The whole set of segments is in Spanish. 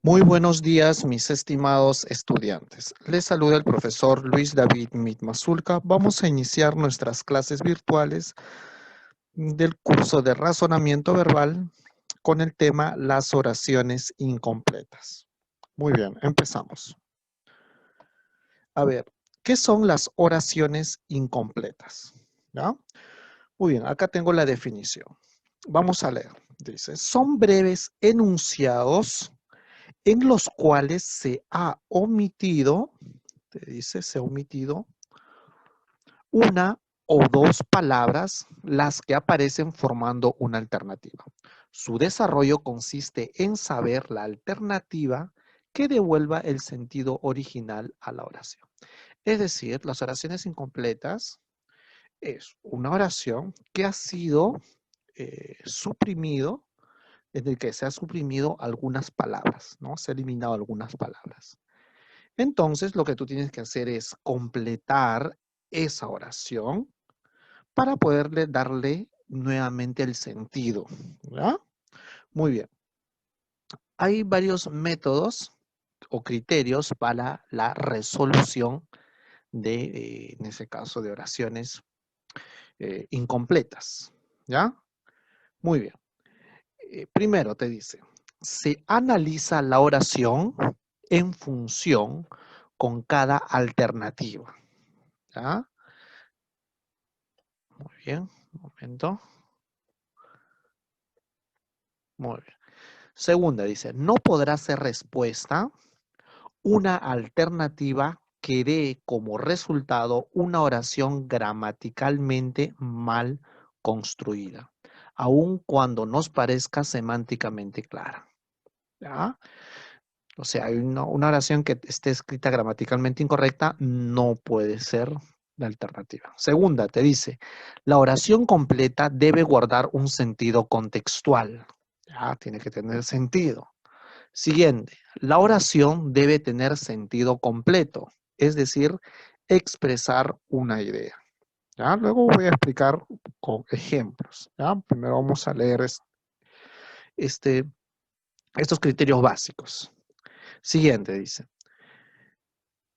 Muy buenos días, mis estimados estudiantes. Les saluda el profesor Luis David Mitmasulca. Vamos a iniciar nuestras clases virtuales del curso de razonamiento verbal con el tema las oraciones incompletas. Muy bien, empezamos. A ver, ¿qué son las oraciones incompletas? ¿Ya? Muy bien, acá tengo la definición. Vamos a leer. Dice, son breves enunciados en los cuales se ha omitido, te dice, se ha omitido una o dos palabras, las que aparecen formando una alternativa. Su desarrollo consiste en saber la alternativa que devuelva el sentido original a la oración. Es decir, las oraciones incompletas es una oración que ha sido suprimido, en el que se ha suprimido algunas palabras, ¿no? Se ha eliminado algunas palabras. Entonces, lo que tú tienes que hacer es completar esa oración para poderle darle nuevamente el sentido, ¿ya? Muy bien. Hay varios métodos o criterios para la resolución de, en ese caso, de oraciones incompletas, ¿ya? Muy bien. Primero te dice, se analiza la oración en función con cada alternativa, ¿ya? Muy bien, un momento. Muy bien. Segunda dice, no podrá ser respuesta una alternativa que dé como resultado una oración gramaticalmente mal construida, aun cuando nos parezca semánticamente clara. ¿Ya? O sea, hay una oración que esté escrita gramaticalmente incorrecta, no puede ser la alternativa. Segunda, te dice, la oración completa debe guardar un sentido contextual. Ya, tiene que tener sentido. Siguiente, la oración debe tener sentido completo, es decir, expresar una idea. ¿Ya? Luego voy a explicar con ejemplos. ¿Ya? Primero vamos a leer estos criterios básicos. Siguiente, dice.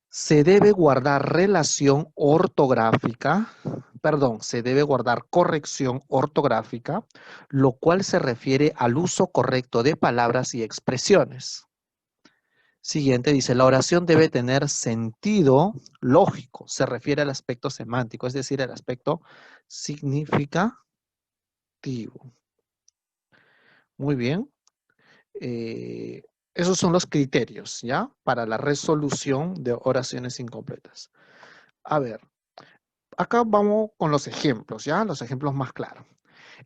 Se debe guardar relación ortográfica, perdón, se debe guardar corrección ortográfica, lo cual se refiere al uso correcto de palabras y expresiones. Siguiente dice, la oración debe tener sentido lógico, se refiere al aspecto semántico, es decir, al aspecto significativo. Muy bien. Eh, Esos son los criterios, ¿ya? Para la resolución de oraciones incompletas. A ver, acá vamos con los ejemplos, ¿ya? Los ejemplos más claros.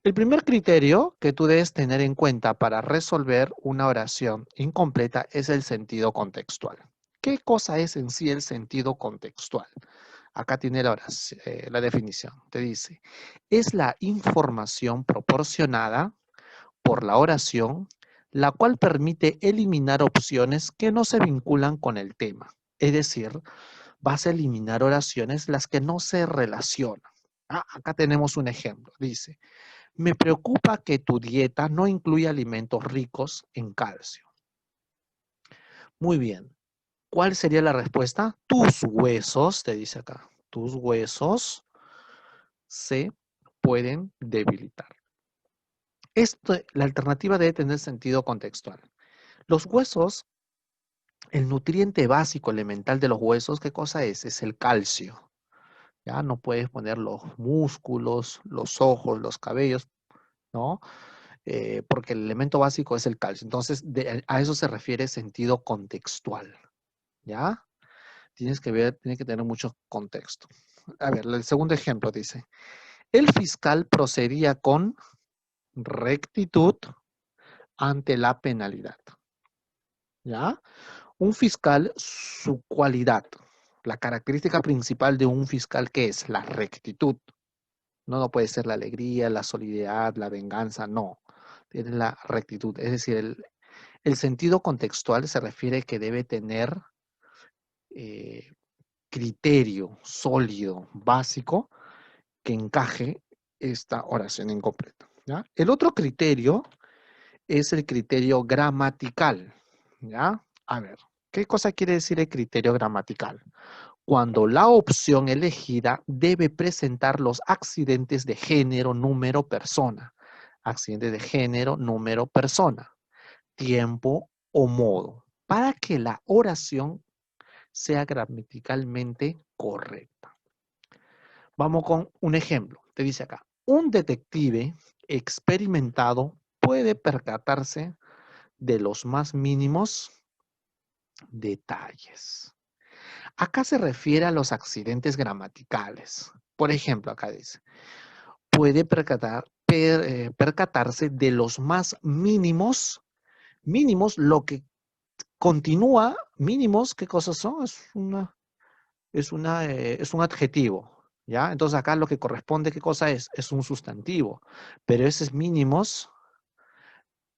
El primer criterio que tú debes tener en cuenta para resolver una oración incompleta es el sentido contextual. ¿Qué cosa es en sí el sentido contextual? Acá tiene la definición. Te dice, es la información proporcionada por la oración, la cual permite eliminar opciones que no se vinculan con el tema. Es decir, vas a eliminar oraciones las que no se relacionan. Acá tenemos un ejemplo. Dice, me preocupa que tu dieta no incluya alimentos ricos en calcio. Muy bien. ¿Cuál sería la respuesta? Tus huesos, te dice acá, tus huesos se pueden debilitar. La alternativa debe tener sentido contextual. Los huesos, el nutriente básico elemental de los huesos, ¿qué cosa es? Es el calcio. Ya no puedes poner los músculos, los ojos, los cabellos, ¿no? Porque el elemento básico es el calcio. Entonces, a eso se refiere sentido contextual, ¿ya? Tiene que tener mucho contexto. A ver, el segundo ejemplo dice, el fiscal procedía con rectitud ante la penalidad, ¿ya? Un fiscal, su cualidad, la característica principal de un fiscal, ¿qué es? La rectitud. No puede ser la alegría, la solidaridad, la venganza, no. Tiene la rectitud. Es decir, el sentido contextual se refiere que debe tener eh, criterio sólido, básico, que encaje esta oración incompleta, ¿ya? El otro criterio es el criterio gramatical, ¿Ya? A ver, ¿qué cosa quiere decir el criterio gramatical? Cuando la opción elegida debe presentar los accidentes de género, número, persona. Accidentes de género, número, persona. Tiempo o modo. Para que la oración sea gramaticalmente correcta. Vamos con un ejemplo. Te dice acá, un detective experimentado puede percatarse de los más mínimos detalles. Acá se refiere a los accidentes gramaticales. Por ejemplo, acá dice, puede percatarse de los más mínimos, mínimos, lo que continúa, mínimos, ¿qué cosas son? Es un adjetivo, ¿ya? Entonces acá lo que corresponde, ¿qué cosa es? Es un sustantivo, pero ese mínimos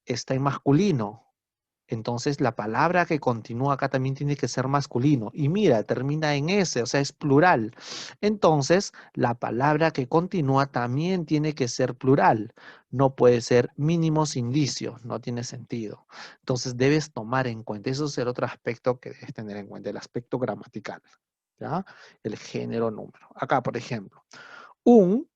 está en masculino. Entonces la palabra que continúa acá también tiene que ser masculino. Y mira, termina en S, o sea, es plural. Entonces la palabra que continúa también tiene que ser plural. No puede ser mínimos indicios, no tiene sentido. Entonces debes tomar en cuenta, eso es el otro aspecto que debes tener en cuenta, el aspecto gramatical, ¿ya? El género número. Acá, por ejemplo, un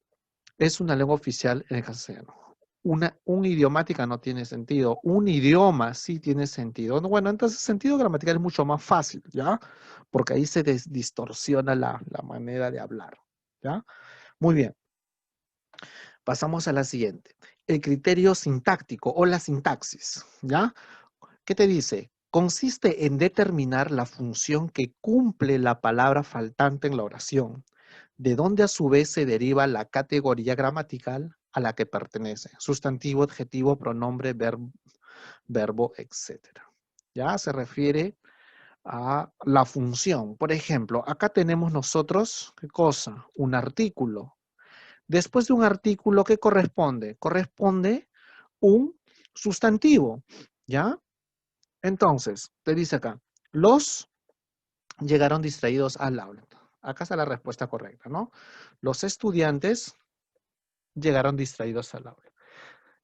es una lengua oficial en el castellano. Un idiomática no tiene sentido. Un idioma sí tiene sentido. Bueno, entonces el sentido gramatical es mucho más fácil, ¿ya? Porque ahí se distorsiona la manera de hablar, ¿ya? Muy bien. Pasamos a la siguiente. El criterio sintáctico o la sintaxis, ¿ya? ¿Qué te dice? Consiste en determinar la función que cumple la palabra faltante en la oración, de donde a su vez se deriva la categoría gramatical a la que pertenece, sustantivo, adjetivo, pronombre, verbo, etc. Ya se refiere a la función. Por ejemplo, acá tenemos nosotros, ¿qué cosa? Un artículo. Después de un artículo, ¿qué corresponde? Corresponde un sustantivo, ¿ya? Entonces, te dice acá, los llegaron distraídos al aula. Acá está la respuesta correcta, ¿no? Los estudiantes llegaron distraídos al aula.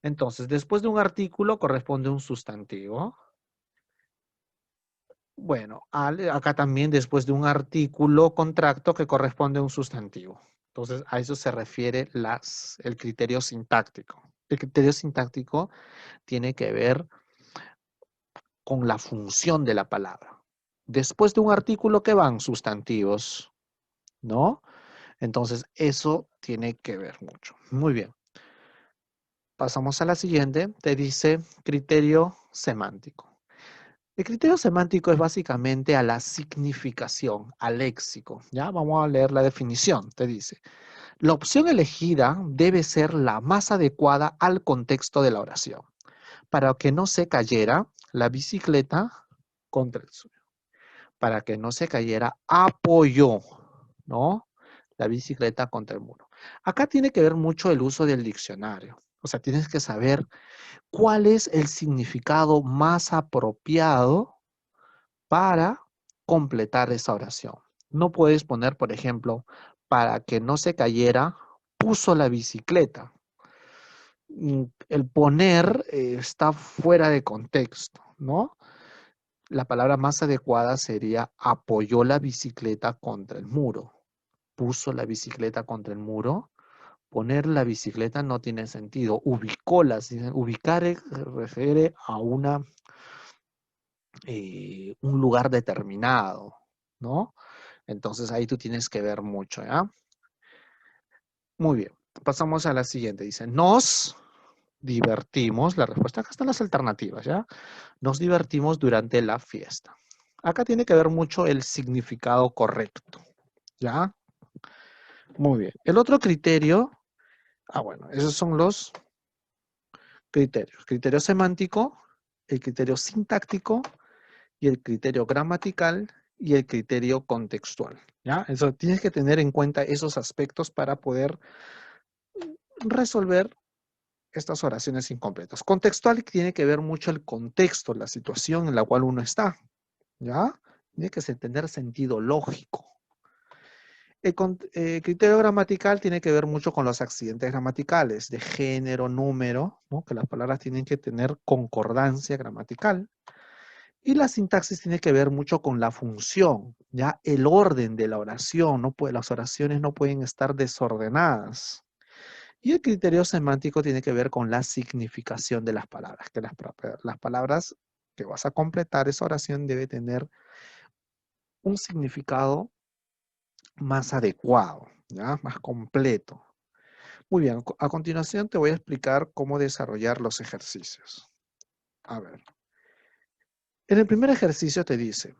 Entonces, después de un artículo corresponde un sustantivo. Bueno, acá también después de un artículo contracto que corresponde a un sustantivo. Entonces, a eso se refiere el criterio sintáctico. El criterio sintáctico tiene que ver con la función de la palabra. Después de un artículo que van sustantivos, ¿no? Entonces, eso tiene que ver mucho. Muy bien. Pasamos a la siguiente. Te dice criterio semántico. El criterio semántico es básicamente a la significación, al léxico. ¿Ya? Vamos a leer la definición. Te dice, la opción elegida debe ser la más adecuada al contexto de la oración, para que no se cayera la bicicleta contra el suelo. Para que no se cayera, apoyó, ¿no? La bicicleta contra el muro. Acá tiene que ver mucho el uso del diccionario. O sea, tienes que saber cuál es el significado más apropiado para completar esa oración. No puedes poner, por ejemplo, para que no se cayera, puso la bicicleta. El poner está fuera de contexto, ¿no? La palabra más adecuada sería apoyó la bicicleta contra el muro. Puso la bicicleta contra el muro. Poner la bicicleta no tiene sentido. Ubicóla. Ubicar refiere a un lugar determinado, ¿no? Entonces ahí tú tienes que ver mucho, ¿ya? Muy bien. Pasamos a la siguiente. Dice, nos divertimos. La respuesta acá están las alternativas, ¿ya? Nos divertimos durante la fiesta. Acá tiene que ver mucho el significado correcto, ¿ya? Muy bien. El otro criterio, bueno, esos son los criterios. Criterio semántico, el criterio sintáctico y el criterio gramatical y el criterio contextual, ¿ya? Eso tienes que tener en cuenta esos aspectos para poder resolver estas oraciones incompletas. Contextual tiene que ver mucho el contexto, la situación en la cual uno está, ¿ya? Tiene que tener sentido lógico. El criterio gramatical tiene que ver mucho con los accidentes gramaticales de género, número, ¿no? Que las palabras tienen que tener concordancia gramatical. Y la sintaxis tiene que ver mucho con la función, ya el orden de la oración, las oraciones no pueden estar desordenadas. Y el criterio semántico tiene que ver con la significación de las palabras, que las palabras que vas a completar esa oración debe tener un significado más adecuado, ¿ya? Más completo. Muy bien, a continuación te voy a explicar cómo desarrollar los ejercicios. A ver, en el primer ejercicio te dice,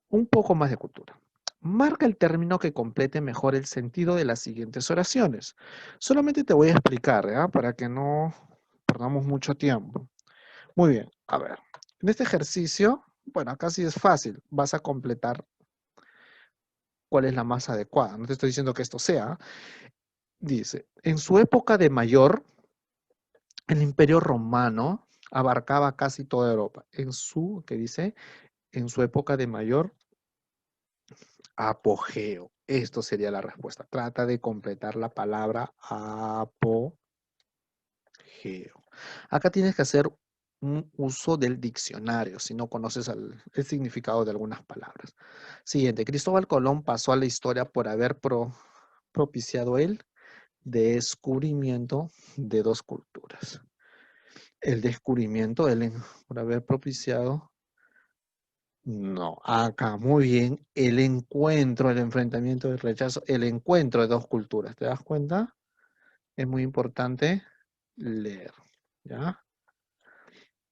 un poco más de cultura. Marca el término que complete mejor el sentido de las siguientes oraciones. Solamente te voy a explicar, ¿ya? Para que no perdamos mucho tiempo. Muy bien, a ver. En este ejercicio, bueno, acá sí es fácil. Vas a completar cuál es la más adecuada. No te estoy diciendo que esto sea. Dice, en su época de mayor, el Imperio Romano abarcaba casi toda Europa. ¿Qué dice? En su época de mayor apogeo. Esto sería la respuesta. Trata de completar la palabra apogeo. Acá tienes que hacer un uso del diccionario si no conoces el significado de algunas palabras. Siguiente, Cristóbal Colón pasó a la historia por haber propiciado el descubrimiento de dos culturas. El descubrimiento, por haber propiciado. No, acá muy bien. El encuentro, el enfrentamiento, el rechazo, el encuentro de dos culturas. ¿Te das cuenta? Es muy importante leer. ¿Ya?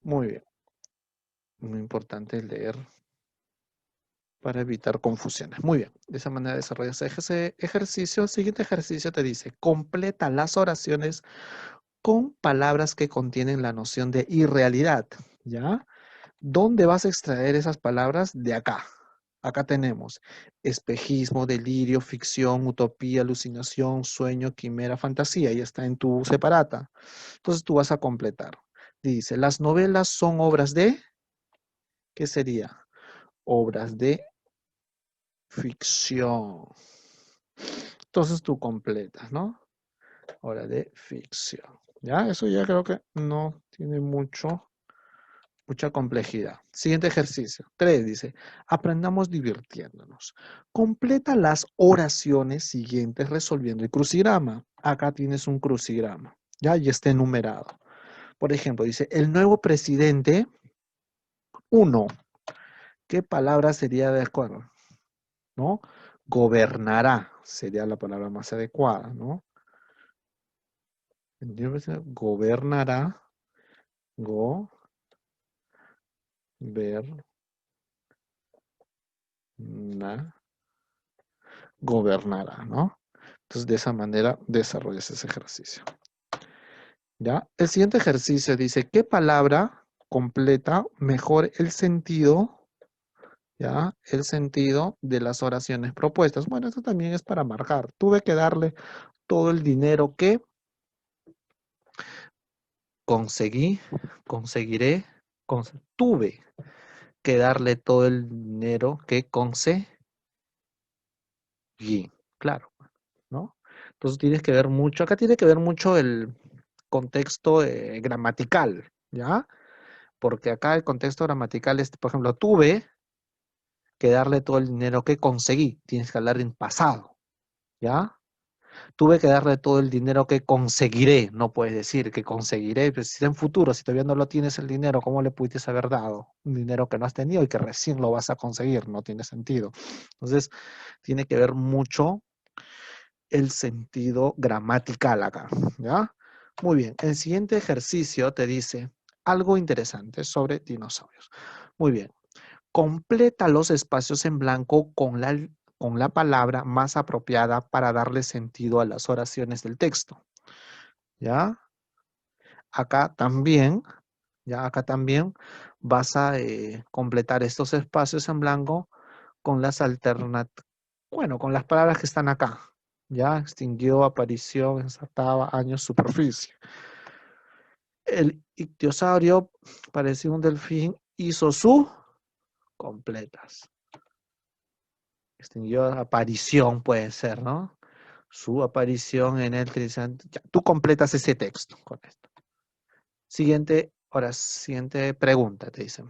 Muy bien. Muy importante leer para evitar confusiones. Muy bien. De esa manera desarrollas ese ejercicio. El siguiente ejercicio te dice, completa las oraciones con palabras que contienen la noción de irrealidad. ¿Ya? ¿Dónde vas a extraer esas palabras? De acá. Acá tenemos espejismo, delirio, ficción, utopía, alucinación, sueño, quimera, fantasía. Y está en tu separata. Entonces tú vas a completar. Dice, las novelas son obras de, ¿qué sería? Obras de ficción. Entonces tú completas, ¿no? Obra de ficción. Ya, eso ya creo que no tiene mucha complejidad. Siguiente ejercicio. 3 dice, aprendamos divirtiéndonos. Completa las oraciones siguientes resolviendo el crucigrama. Acá tienes un crucigrama, ¿ya? Y está enumerado. Por ejemplo, dice, el nuevo presidente, 1. ¿Qué palabra sería de acuerdo? ¿No? Gobernará sería la palabra más adecuada, ¿no? El nuevo presidente gobernará, goberna, gobernará, ¿no? Entonces, de esa manera desarrollas ese ejercicio. ¿Ya? El siguiente ejercicio dice, ¿qué palabra completa mejor el sentido, ¿ya? El sentido de las oraciones propuestas? Bueno, esto también es para marcar. Tuve que darle todo el dinero que conseguiré, tuve que darle todo el dinero que conseguí. Claro, ¿no? Entonces tienes que ver mucho, acá tiene que ver mucho el contexto gramatical, ¿ya? Porque acá el contexto gramatical es, por ejemplo, tuve que darle todo el dinero que conseguí, tienes que hablar en pasado, ¿ya? Tuve que darle todo el dinero que conseguiré, no puedes decir que conseguiré, pues si está en futuro, si todavía no lo tienes el dinero, ¿cómo le pudiste haber dado un dinero que no has tenido y que recién lo vas a conseguir? No tiene sentido. Entonces, tiene que ver mucho el sentido gramatical acá, ¿ya? Muy bien, el siguiente ejercicio te dice algo interesante sobre dinosaurios. Muy bien, completa los espacios en blanco con la palabra más apropiada para darle sentido a las oraciones del texto, ¿ya? Acá también, ya acá también vas a completar estos espacios en blanco con las alternativas, bueno, con las palabras que están acá, ya, extinguió, aparición, ensartaba, años, superficie. El ictiosaurio, parecía un delfín, hizo su completas. Extinguió, aparición puede ser, ¿no? Su aparición en el trisante. Ya, tú completas ese texto con esto. Siguiente pregunta, te dicen.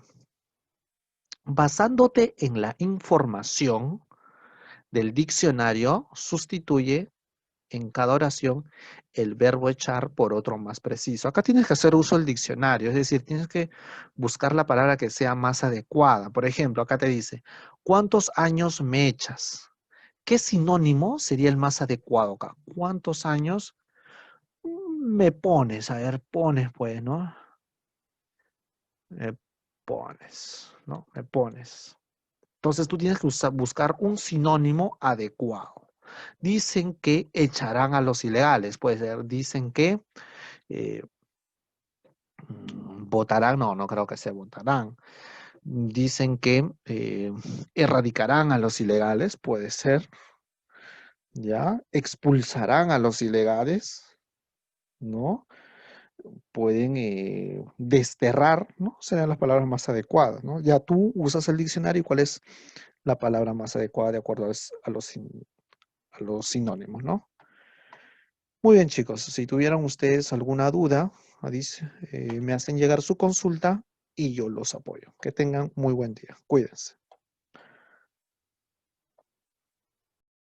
Basándote en la información del diccionario, sustituye en cada oración el verbo echar por otro más preciso. Acá tienes que hacer uso del diccionario, es decir, tienes que buscar la palabra que sea más adecuada. Por ejemplo, acá te dice, ¿cuántos años me echas? ¿Qué sinónimo sería el más adecuado acá? ¿Cuántos años me pones? A ver, pones pues, ¿no? Me pones, ¿no? Me pones. Entonces tú tienes que buscar un sinónimo adecuado. Dicen que echarán a los ilegales, puede ser, dicen que eh, votarán, no, no creo que se votarán. Dicen que erradicarán a los ilegales, puede ser, ¿ya? Expulsarán a los ilegales, ¿no? Pueden desterrar, ¿no? Serían las palabras más adecuadas, ¿no? Ya tú usas el diccionario y cuál es la palabra más adecuada de acuerdo a los sinónimos, ¿no? Muy bien, chicos. Si tuvieran ustedes alguna duda, me hacen llegar su consulta y yo los apoyo. Que tengan muy buen día. Cuídense.